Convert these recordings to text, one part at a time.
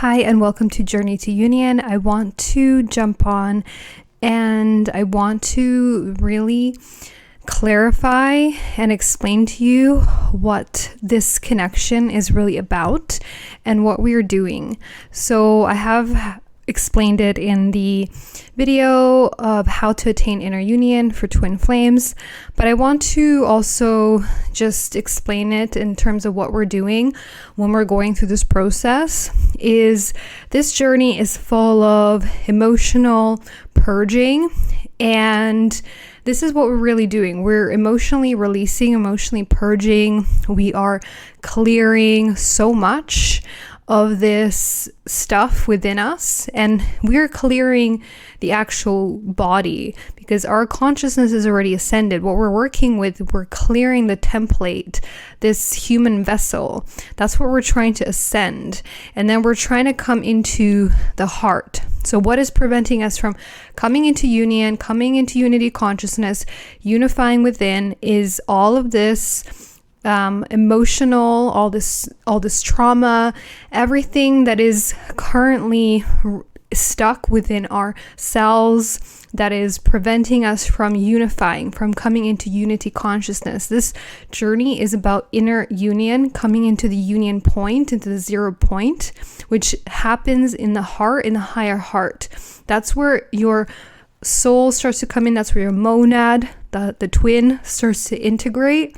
Hi, and welcome to Journey to Union. I want to jump on and I want to really clarify and explain to you what this connection is really about and what we are doing. So I have explained it in the video of how to attain inner union for twin flames, but I want to also just explain it in terms of what we're doing when we're going through this process. Is this journey is full of emotional purging, and this is what we're really doing. We're emotionally releasing, emotionally purging. We are clearing so much of this stuff within us, and we're clearing the actual body because our consciousness is already ascended. What we're working with, we're clearing the template, this human vessel. That's what we're trying to ascend, and then we're trying to come into the heart. So what is preventing us from coming into union, coming into unity consciousness, unifying within, is all of this emotional, all this trauma, everything that is currently stuck within our cells that is preventing us from unifying, from coming into unity consciousness. This journey is about inner union, coming into the union point, into the 0 point, which happens in the heart, in the higher heart. That's where your soul starts to come in. That's where your monad, the twin, starts to integrate.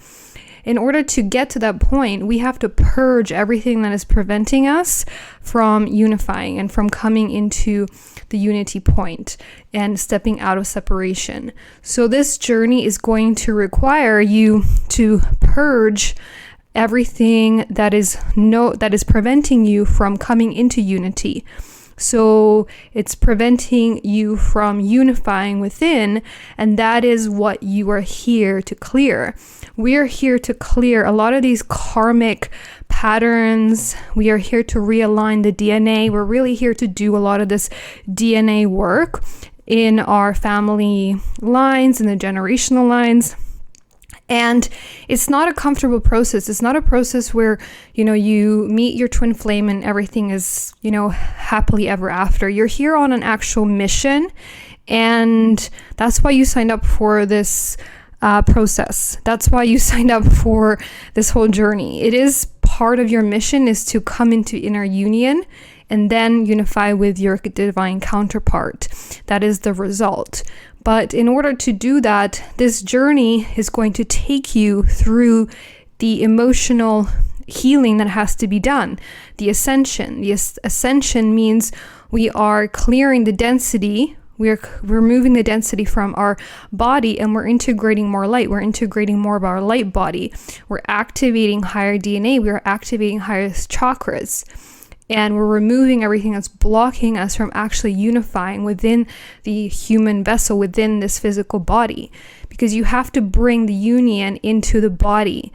In order to get to that point, we have to purge everything that is preventing us from unifying and from coming into the unity point and stepping out of separation. So this journey is going to require you to purge everything that is preventing you from coming into unity. So it's preventing you from unifying within, and that is what you are here to clear. We are here to clear a lot of these karmic patterns. We are here to realign the DNA. We're really here to do a lot of this DNA work in our family lines, in the generational lines. And it's not a comfortable process. It's not a process where, you meet your twin flame and everything is, happily ever after. You're here on an actual mission. And that's why you signed up for this process. That's why you signed up for this whole journey. It is part of your mission is to come into inner union and then unify with your divine counterpart. That is the result. But in order to do that, this journey is going to take you through the emotional healing that has to be done. The ascension. The ascension means we are clearing the density. We're removing the density from our body, and we're integrating more light. We're integrating more of our light body. We're activating higher DNA. We're activating higher chakras. And we're removing everything that's blocking us from actually unifying within the human vessel, within this physical body. Because you have to bring the union into the body.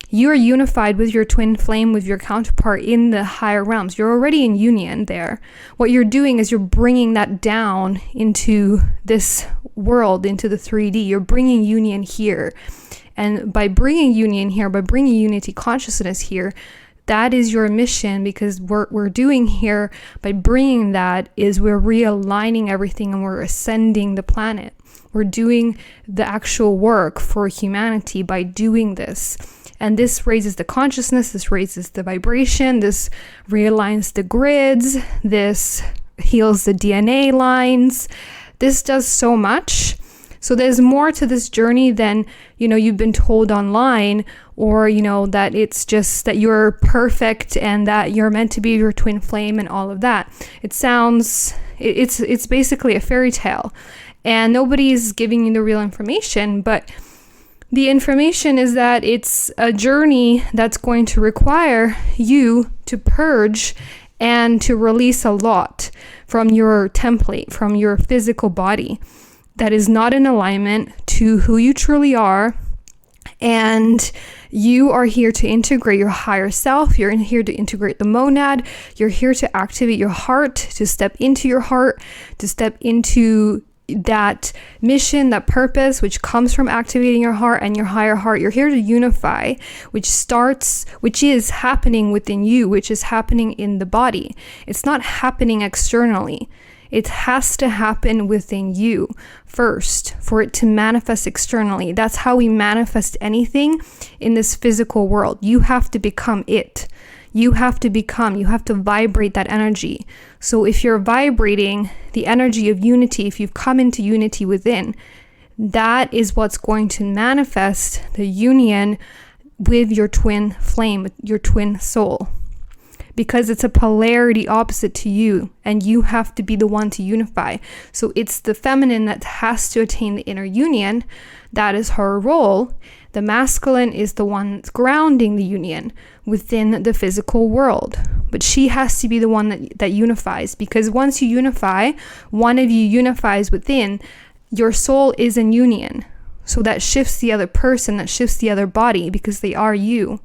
You are unified with your twin flame, with your counterpart in the higher realms. You're already in union there. What you're doing is you're bringing that down into this world, into the 3D. You're bringing union here. And by bringing union here, by bringing unity consciousness here, that is your mission, because what we're doing here by bringing that is we're realigning everything and we're ascending the planet. We're doing the actual work for humanity by doing this. And this raises the consciousness, this raises the vibration, this realigns the grids, this heals the DNA lines. This does so much. So there's more to this journey than, you've been told online, or, that it's just that you're perfect and that you're meant to be your twin flame and all of that. It's basically a fairy tale, and nobody's giving you the real information, but the information is that it's a journey that's going to require you to purge and to release a lot from your template, from your physical body that is not in alignment to who you truly are. And you are here to integrate your higher self. You're here to integrate the monad. You're here to activate your heart, to step into your heart, to step into that mission, that purpose, which comes from activating your heart and your higher heart. You're here to unify, which is happening within you, which is happening in the body. It's not happening externally. It has to happen within you first for it to manifest externally. That's how we manifest anything in this physical world. You have to become it. You have to vibrate that energy. So if you're vibrating the energy of unity, if you've come into unity within, that is what's going to manifest the union with your twin flame, your twin soul. Because it's a polarity opposite to you, and you have to be the one to unify. So it's the feminine that has to attain the inner union. That is her role. The masculine is the one that's grounding the union within the physical world. But she has to be the one that unifies, because once you unify, one of you unifies within, your soul is in union. So that shifts the other person, that shifts the other body, because they are you.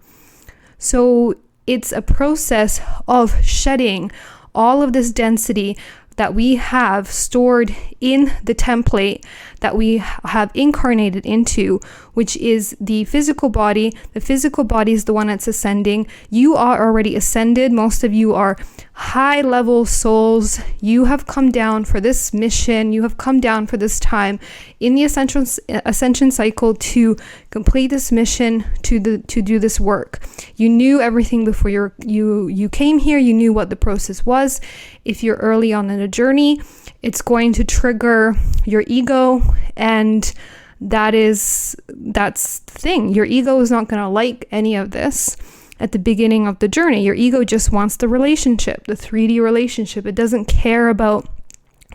So it's a process of shedding all of this density that we have stored in the template that we have incarnated into, which is the physical body. The physical body is the one that's ascending. You are already ascended. Most of you are high level souls. You have come down for this mission. You have come down for this time in the ascension cycle to complete this mission, to do this work. You knew everything before you came here. You knew what the process was. If you're early on in a journey, it's going to trigger your ego, and that's the thing. Your ego is not going to like any of this at the beginning of the journey. Your ego just wants the relationship, the 3D relationship. It doesn't care about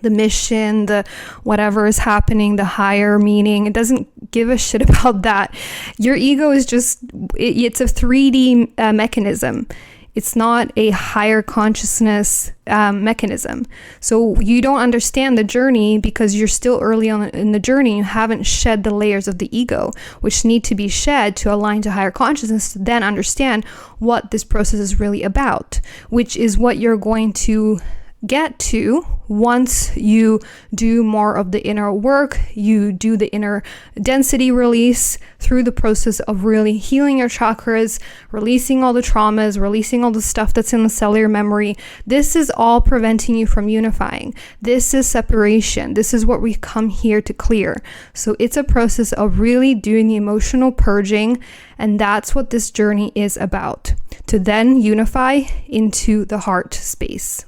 the mission, the whatever is happening, the higher meaning. It doesn't give a shit about that. Your ego is just, it's a 3D mechanism. It's not a higher consciousness mechanism. So you don't understand the journey because you're still early on in the journey. You haven't shed the layers of the ego, which need to be shed to align to higher consciousness, to then understand what this process is really about, which is what you're going to get to once you do more of the inner work. You do the inner density release through the process of really healing your chakras, releasing all the traumas, releasing all the stuff that's in the cellular memory. This is all preventing you from unifying. This is separation. This is what we come here to clear. So it's a process of really doing the emotional purging, and that's what this journey is about, to then unify into the heart space.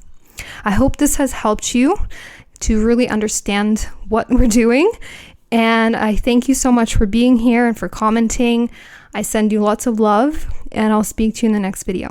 I hope this has helped you to really understand what we're doing. And I thank you so much for being here and for commenting. I send you lots of love, and I'll speak to you in the next video.